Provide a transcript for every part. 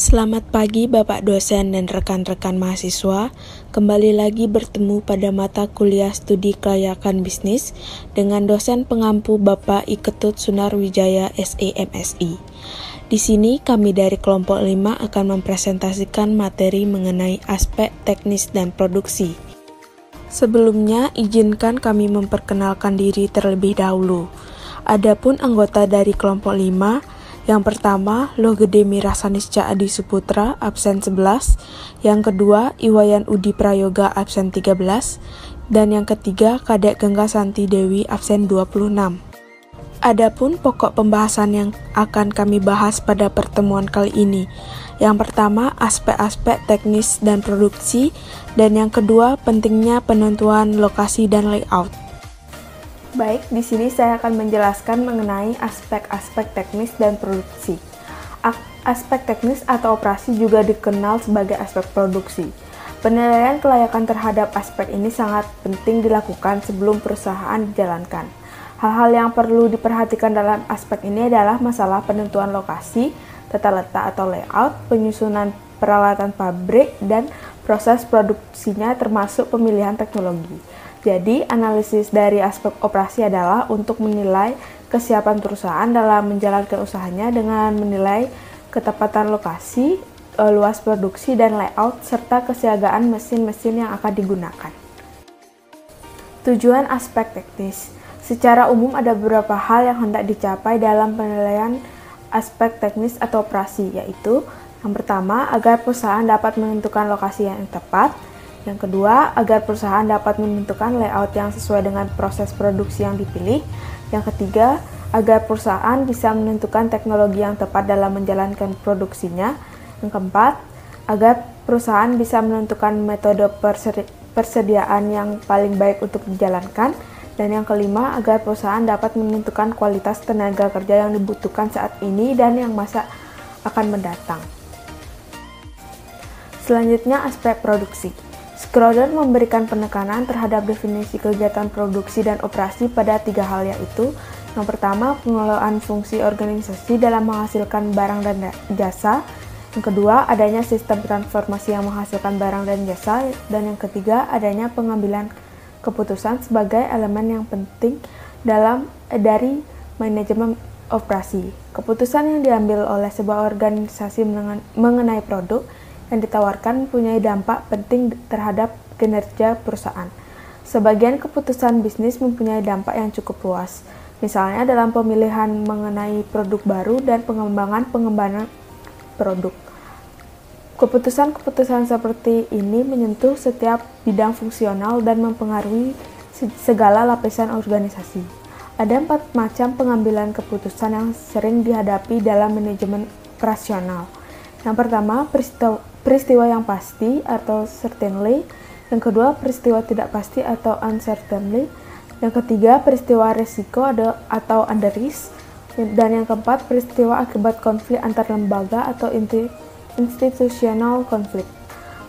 Selamat pagi Bapak dosen dan rekan-rekan mahasiswa. Kembali lagi bertemu pada mata kuliah studi kelayakan bisnis dengan dosen pengampu Bapak Iketut Sunarwijaya SEMSI. Di sini kami dari kelompok 5 akan mempresentasikan materi mengenai aspek teknis dan produksi. Sebelumnya, izinkan kami memperkenalkan diri terlebih dahulu. Adapun anggota dari kelompok 5, yang pertama, Lohgede Mirasanisca Adi Suputra, absen 11. Yang kedua, Iwayan Udi Prayoga, absen 13. Dan yang ketiga, Kadek Gengga Santi Dewi, absen 26. Adapun pokok pembahasan yang akan kami bahas pada pertemuan kali ini. Yang pertama, aspek-aspek teknis dan produksi. Dan yang kedua, pentingnya penentuan lokasi dan layout. Baik, di sini saya akan menjelaskan mengenai aspek-aspek teknis dan produksi. Aspek teknis atau operasi juga dikenal sebagai aspek produksi. Penilaian kelayakan terhadap aspek ini sangat penting dilakukan sebelum perusahaan dijalankan. Hal-hal yang perlu diperhatikan dalam aspek ini adalah masalah penentuan lokasi, tata letak atau layout, penyusunan peralatan pabrik, dan proses produksinya termasuk pemilihan teknologi. Jadi, analisis dari aspek operasi adalah untuk menilai kesiapan perusahaan dalam menjalankan usahanya dengan menilai ketepatan lokasi, luas produksi, dan layout, serta kesiagaan mesin-mesin yang akan digunakan. Tujuan aspek teknis. Secara umum ada beberapa hal yang hendak dicapai dalam penilaian aspek teknis atau operasi, yaitu yang pertama, agar perusahaan dapat menentukan lokasi yang tepat. Yang kedua, agar perusahaan dapat menentukan layout yang sesuai dengan proses produksi yang dipilih. Yang ketiga, agar perusahaan bisa menentukan teknologi yang tepat dalam menjalankan produksinya. Yang keempat, agar perusahaan bisa menentukan metode persediaan yang paling baik untuk dijalankan. Dan yang kelima, agar perusahaan dapat menentukan kualitas tenaga kerja yang dibutuhkan saat ini dan yang masa akan mendatang. Selanjutnya, aspek produksi. Schroeder memberikan penekanan terhadap definisi kegiatan produksi dan operasi pada 3 hal, yaitu yang pertama, pengelolaan fungsi organisasi dalam menghasilkan barang dan jasa. Yang kedua, adanya sistem transformasi yang menghasilkan barang dan jasa. Dan yang ketiga, adanya pengambilan keputusan sebagai elemen yang penting dari manajemen operasi. Keputusan yang diambil oleh sebuah organisasi mengenai produk yang ditawarkan mempunyai dampak penting terhadap kinerja perusahaan. Sebagian keputusan bisnis mempunyai dampak yang cukup luas, misalnya dalam pemilihan mengenai produk baru dan pengembangan produk. Keputusan-keputusan seperti ini menyentuh setiap bidang fungsional dan mempengaruhi segala lapisan organisasi. Ada 4 macam pengambilan keputusan yang sering dihadapi dalam manajemen operasional. Yang pertama, peristiwa yang pasti atau certainly. Yang kedua, peristiwa tidak pasti atau uncertainly. Yang ketiga, peristiwa resiko atau under risk. Dan yang keempat, peristiwa akibat konflik antar lembaga atau institutional konflik.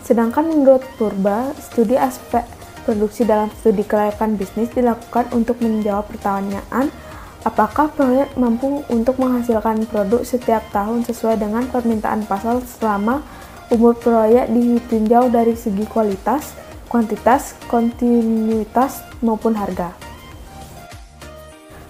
Sedangkan menurut Purba, studi aspek produksi dalam studi kelayakan bisnis dilakukan untuk menjawab pertanyaan apakah proyek mampu untuk menghasilkan produk setiap tahun sesuai dengan permintaan pasar selama umur proyek ditinjau dari segi kualitas, kuantitas, kontinuitas, maupun harga.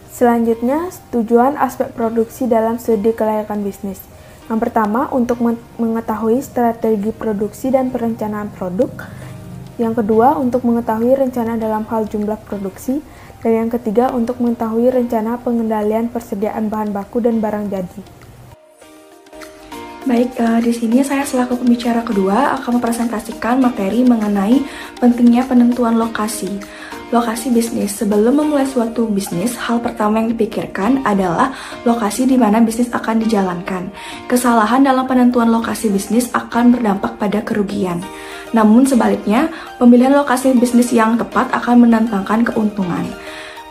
Selanjutnya, tujuan aspek produksi dalam studi kelayakan bisnis. Yang pertama, untuk mengetahui strategi produksi dan perencanaan produk. Yang kedua, untuk mengetahui rencana dalam hal jumlah produksi. Dan yang ketiga, untuk mengetahui rencana pengendalian persediaan bahan baku dan barang jadi. Baik, di sini saya selaku pembicara kedua akan mempresentasikan materi mengenai pentingnya penentuan lokasi. Lokasi bisnis. Sebelum memulai suatu bisnis, hal pertama yang dipikirkan adalah lokasi di mana bisnis akan dijalankan. Kesalahan dalam penentuan lokasi bisnis akan berdampak pada kerugian. Namun sebaliknya, pemilihan lokasi bisnis yang tepat akan mendatangkan keuntungan.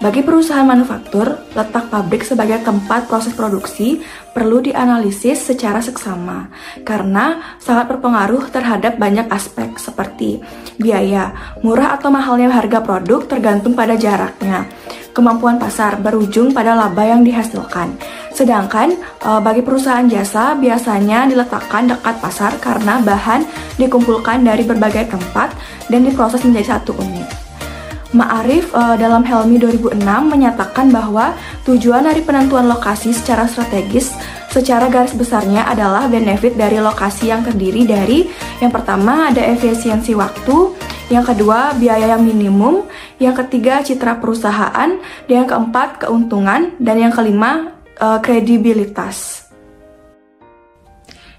Bagi perusahaan manufaktur, letak pabrik sebagai tempat proses produksi perlu dianalisis secara seksama karena sangat berpengaruh terhadap banyak aspek seperti biaya, murah atau mahalnya harga produk tergantung pada jaraknya. kemampuan pasar berujung pada laba yang dihasilkan. Sedangkan bagi perusahaan jasa biasanya diletakkan dekat pasar karena bahan dikumpulkan dari berbagai tempat dan diproses menjadi satu unit. Ma'arif dalam Helmi 2006 menyatakan bahwa tujuan dari penentuan lokasi secara strategis secara garis besarnya adalah benefit dari lokasi yang terdiri dari yang pertama ada efisiensi waktu, yang kedua biaya yang minimum, yang ketiga citra perusahaan, dan yang keempat keuntungan, dan yang kelima kredibilitas.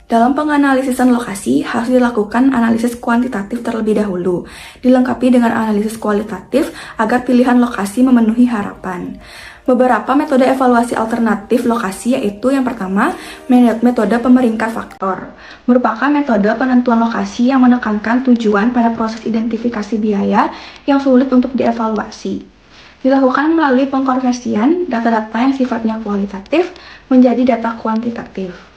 Dalam penganalisisan lokasi harus dilakukan analisis kuantitatif terlebih dahulu, dilengkapi dengan analisis kualitatif agar pilihan lokasi memenuhi harapan. Beberapa metode evaluasi alternatif lokasi yaitu yang pertama, metode pemeringkat faktor. Merupakan metode penentuan lokasi yang menekankan tujuan pada proses identifikasi biaya yang sulit untuk dievaluasi. Dilakukan melalui pengkonversian data-data yang sifatnya kualitatif menjadi data kuantitatif.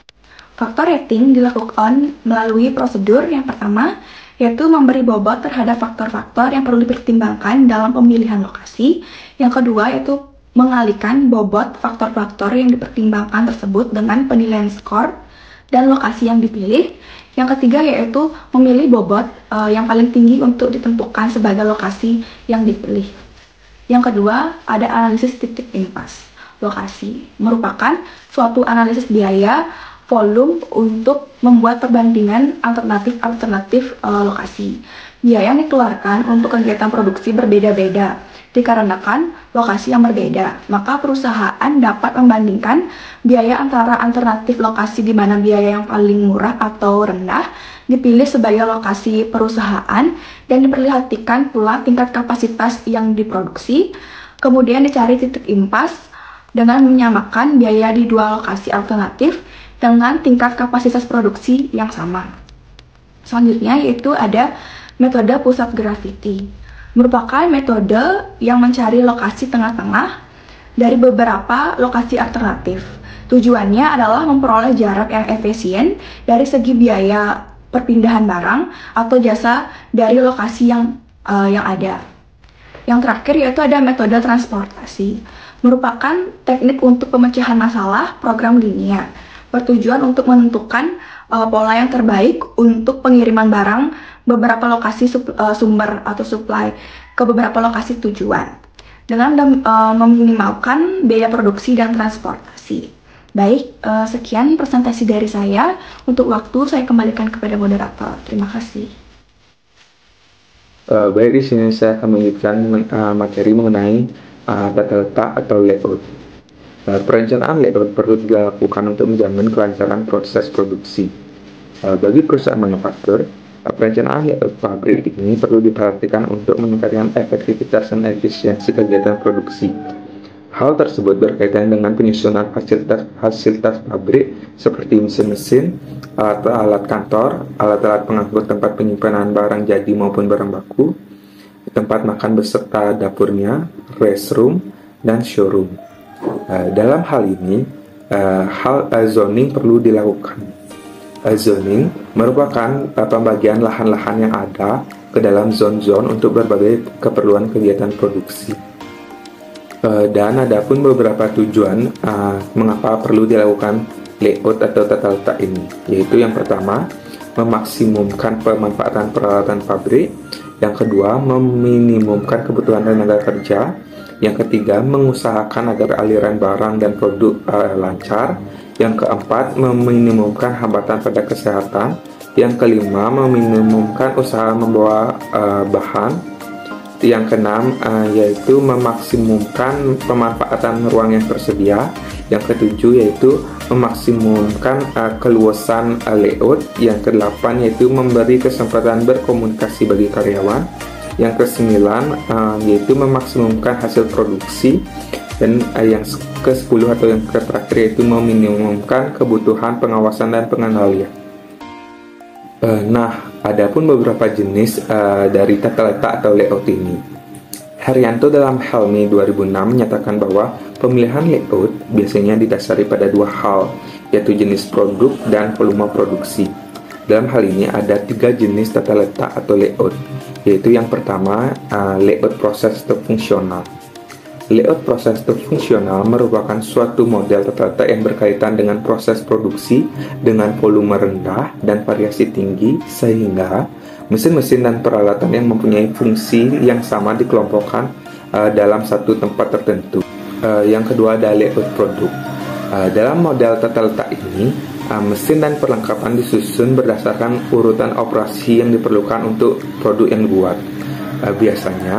Faktor rating dilakukan melalui prosedur yang pertama, yaitu memberi bobot terhadap faktor-faktor yang perlu dipertimbangkan dalam pemilihan lokasi. Yang kedua, yaitu mengalihkan bobot faktor-faktor yang dipertimbangkan tersebut dengan penilaian skor dan lokasi yang dipilih. Yang ketiga, yaitu memilih bobot yang paling tinggi untuk ditentukan sebagai lokasi yang dipilih. Yang kedua, ada analisis titik impas. Lokasi merupakan suatu analisis biaya, volume untuk membuat perbandingan alternatif lokasi. Biaya yang dikeluarkan untuk kegiatan produksi berbeda-beda dikarenakan lokasi yang berbeda. Maka perusahaan dapat membandingkan biaya antara alternatif lokasi di mana biaya yang paling murah atau rendah dipilih sebagai lokasi perusahaan dan diperlihatkan pula tingkat kapasitas yang diproduksi. Kemudian dicari titik impas dengan menyamakan biaya di dua lokasi alternatif dengan tingkat kapasitas produksi yang sama. Selanjutnya yaitu ada metode pusat gravity. Merupakan metode yang mencari lokasi tengah-tengah dari beberapa lokasi alternatif. Tujuannya adalah memperoleh jarak yang efisien dari segi biaya perpindahan barang atau jasa dari lokasi yang ada. Yang terakhir yaitu ada metode transportasi. Merupakan teknik untuk pemecahan masalah program linear. Bertujuan untuk menentukan pola yang terbaik untuk pengiriman barang beberapa lokasi sumber atau supply ke beberapa lokasi tujuan dengan meminimalkan biaya produksi dan transportasi. Baik, sekian presentasi dari saya. Untuk waktu saya kembalikan kepada moderator. Terima kasih. Baik, di sini saya akan melanjutkan materi mengenai tata letak atau layout. Perencanaan layout perlu dilakukan untuk menjamin kelancaran proses produksi. Bagi perusahaan manufaktur, perencanaan layout pabrik ini perlu diperhatikan untuk meningkatkan efektivitas dan efisiensi kegiatan produksi. Hal tersebut berkaitan dengan penyusunan fasilitas pabrik seperti mesin-mesin, alat kantor, alat-alat pengangkut tempat penyimpanan barang jadi maupun barang baku, tempat makan beserta dapurnya, restroom, dan showroom. Dalam hal ini, zoning perlu dilakukan. Zoning merupakan pembagian lahan-lahan yang ada ke dalam zone-zone untuk berbagai keperluan kegiatan produksi. Dan ada pun beberapa tujuan mengapa perlu dilakukan layout atau tata letak ini, yaitu yang pertama, memaksimumkan pemanfaatan peralatan pabrik, yang kedua, meminimumkan kebutuhan tenaga kerja, yang ketiga, mengusahakan agar aliran barang dan produk lancar, yang keempat, meminimumkan hambatan pada kesehatan, yang kelima, meminimumkan usaha membawa bahan, yang keenam yaitu memaksimumkan pemanfaatan ruang yang tersedia, yang ketujuh yaitu memaksimumkan keluasan layout, yang kedelapan yaitu memberi kesempatan berkomunikasi bagi karyawan, yang kesembilan yaitu memaksimumkan hasil produksi, dan yang ke-10 atau yang terakhir yaitu meminimumkan kebutuhan pengawasan dan pengendalian. Ada pun beberapa jenis dari tata letak atau layout ini. Haryanto dalam Helmi 2006 menyatakan bahwa pemilihan layout biasanya didasari pada dua hal, yaitu jenis produk dan volume produksi. Dalam hal ini ada 3 jenis tata letak atau layout, yaitu yang pertama layout proses atau fungsional. Layout proses fungsional merupakan suatu model tata letak yang berkaitan dengan proses produksi dengan volume rendah dan variasi tinggi, sehingga mesin-mesin dan peralatan yang mempunyai fungsi yang sama dikelompokkan dalam satu tempat tertentu. Yang kedua ada layout produk. Dalam model tata letak ini, mesin dan perlengkapan disusun berdasarkan urutan operasi yang diperlukan untuk produk yang dibuat. Biasanya,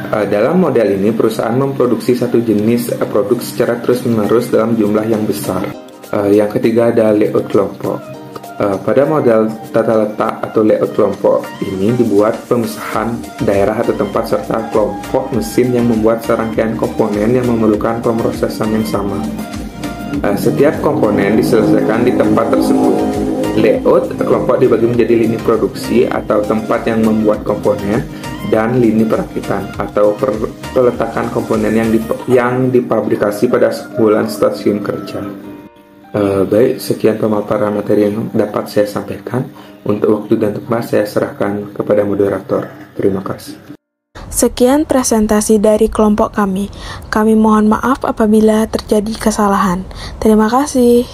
dalam model ini, perusahaan memproduksi satu jenis produk secara terus-menerus dalam jumlah yang besar. Yang ketiga ada layout kelompok. Pada model tata letak atau layout kelompok ini dibuat pemisahan daerah atau tempat serta kelompok mesin yang membuat serangkaian komponen yang memerlukan pemrosesan yang sama. Setiap komponen diselesaikan di tempat tersebut. Layout kelompok dibagi menjadi lini produksi atau tempat yang membuat komponen, dan lini perakitan atau peletakan komponen yang dipabrikasi pada sebulan stasiun kerja. Baik, sekian pemaparan materi yang dapat saya sampaikan. Untuk waktu dan tempat saya serahkan kepada moderator. Terima kasih. Sekian presentasi dari kelompok kami. Kami mohon maaf apabila terjadi kesalahan. Terima kasih.